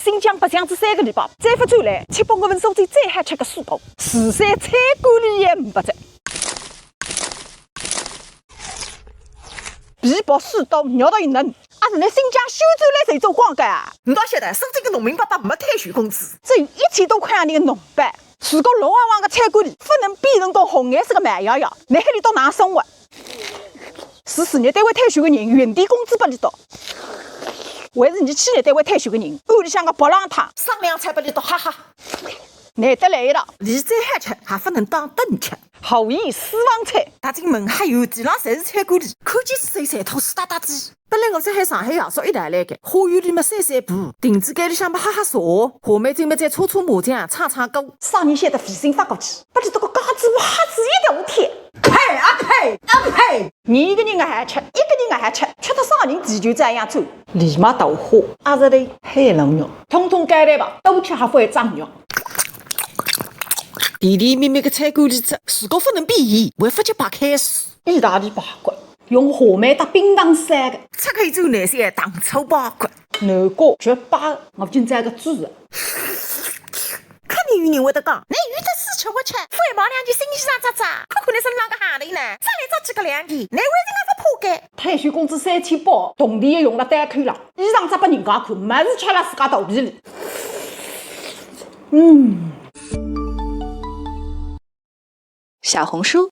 新疆白相子3个礼拜，再发转来吃饱我们所最最爱吃个水果，除山菜馆里也500只。皮薄水多，肉到又嫩，也是拿新疆修转来才做光的啊！你哪晓得，深圳个农民伯伯没退休工资，只有1000多块洋钿的农办，如果绿汪汪的菜馆里不能变成到红颜色的慢摇摇，那海里到哪生活？是事业单位退休的人，原地工资不里多。还是你企业单位退休的人，屋里向个白浪汤，上两菜不里多，哈哈。难得来一道，你再海吃，还不能当顿吃。后以私房菜，大进门还有地浪侪是菜馆里，看见是水土湿哒哒鸡。本来我在海上海夜宿一大来个，花园里么散散步，亭子间里向么哈哈茶，下面准备再搓搓麻将，唱唱歌。上年写的微信发过去，不知道个嘎子我哈子一条天。呸啊呸啊呸！你一个人还吃，一个人还吃，吃到啥人地球这样走，立马豆花，阿是嘞海龙肉，统统改来吧，多吃还会长肉。甜甜蜜蜜个菜馆里只，如果不能比伊，还不就白开水？意大利八骨，用河梅搭冰糖山的，赤口州南山糖醋排骨，南瓜绝巴，我今朝个猪肉。看你有人会得讲，那有的是吃我吃，富一毛2句新衣裳扎扎，看看那身浪个哈头呢，再来扎几个2句，难为人家不破盖。退休工资3800，铜钿也用了单口了，衣裳扎拨人家看，么子吃了自家肚皮里。小红书